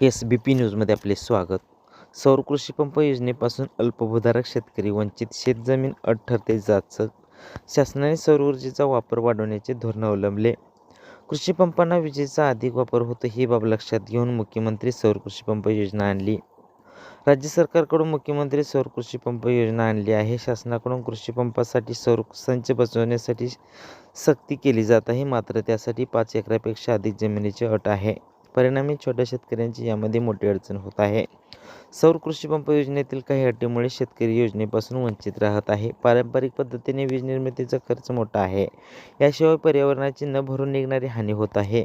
SBP न्यूजमध्ये आपले स्वागत. सौर कृषी पंप योजनेपासून अल्पभूधारक शेतकरी वंचित, शेतजमीन अट ठरते जाचक. शासनाने सौर ऊर्जेचा वापर वाढवण्याचे धोरण अवलंबले. कृषी पंपांना विजेचा अधिक वापर होतो ही बाब लक्षात घेऊन मुख्यमंत्री सौर कृषी पंप योजना आणली. राज्य सरकारकडून मुख्यमंत्री सौर कृषी पंप योजना आणली आहे. शासनाकडून कृषी पंपासाठी सौर संच बसवण्यासाठी सक्ती केली जात आहे. मात्र त्यासाठी 5 एकरापेक्षा अधिक जमिनीची अट आहे. परिणामी छोट्या शेतकऱ्यांची यामध्ये मोठी अडचण होत आहे. सौर कृषी पंप योजनेतील काही अटीमुळे शेतकरी योजनेपासून वंचित राहत आहे. पारंपरिक पद्धतीने वीज निर्मितीचा खर्च मोठा आहे. याशिवाय पर्यावरणाची न भरून निघणारी हानी होत आहे.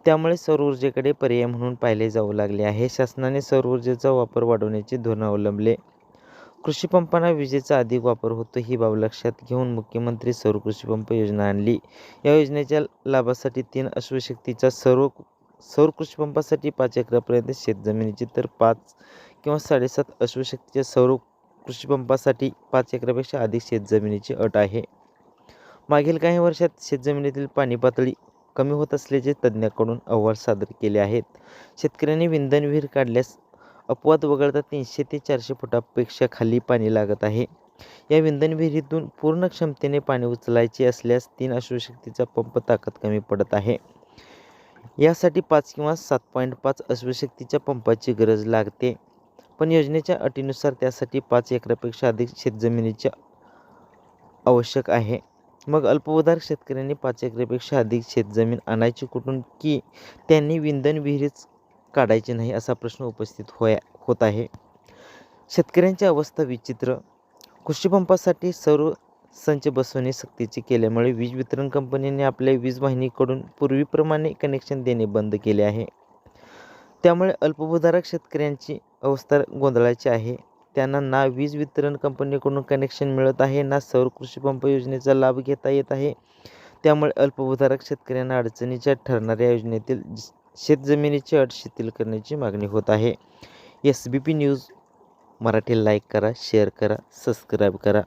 त्यामुळे सौर ऊर्जेकडे पर्याय म्हणून पाहिले जाऊ लागले आहे. शासनाने सौर ऊर्जेचा वापर वाढवण्याचे धोरण अवलंबले. कृषी पंपांना विजेचा अधिक वापर होतो ही बाब लक्षात घेऊन मुख्यमंत्री सौर कृषी पंप योजना आणली. या योजनेच्या लाभासाठी 3 अश्वशक्तीच्या सौर कृषी पंपासाठी 5 एकरापर्यंत शेतजमिनीची तर 5 किंवा 7.5 अश्वशक्तीच्या सौर कृषी पंपासाठी 5 एकरापेक्षा अधिक शेतजमिनीची अट आहे. मागील काही वर्षात शेतजमिनीतील पाणी पातळी कमी होत असल्याचे तज्ज्ञांकडून अहवाल सादर केले आहेत. शेतकऱ्यांनी विंधन विहीर काढल्यास अपवाद वगळता 300 ते 400 फुटापेक्षा खाली पाणी लागत आहे. या विंधन विहिरीतून पूर्ण क्षमतेने पाणी उचलायचे असल्यास 3 अश्वशक्तीचा पंप ताकद कमी पडत आहे. यासाठी 5 किंवा 7.5 अश्वशक्तीच्या पंपाची गरज लागते. पण योजनेच्या अटीनुसार त्यासाठी 5 एकरापेक्षा अधिक शेतजमिनीची आवश्यक आहे. मग अल्पभूधारक शेतकऱ्यांनी 5 एकरापेक्षा अधिक शेतजमीन आणायची कुठून की त्यांनी विंधन विहिरीच काढायची नाही असा प्रश्न उपस्थित होत आहे. शेतकऱ्यांची अवस्था विचित्र. कृषी पंपासाठी सौर संच बसवणे सक्तीचे केल्यामुळे वीज वितरण कंपनीने आपल्या वीज वाहिनीकडून पूर्वीप्रमाणे कनेक्शन देणे बंद केले आहे. त्यामुळे अल्पभूधारक शेतकऱ्यांची अवस्था गोंधळाची आहे. त्यांना ना वीज वितरण कंपनीकडून कनेक्शन मिळत आहे, ना सौर कृषी पंप योजनेचा लाभ घेता येत आहे. त्यामुळे अल्पभूधारक शेतकऱ्यांना अडचणीच्या ठरणाऱ्या योजनेतील शेतजमिनीची अट शिथिल करण्याची मागणी होत आहे. SBP न्यूज मराठी लाईक करा, शेअर करा, सबस्क्राईब करा.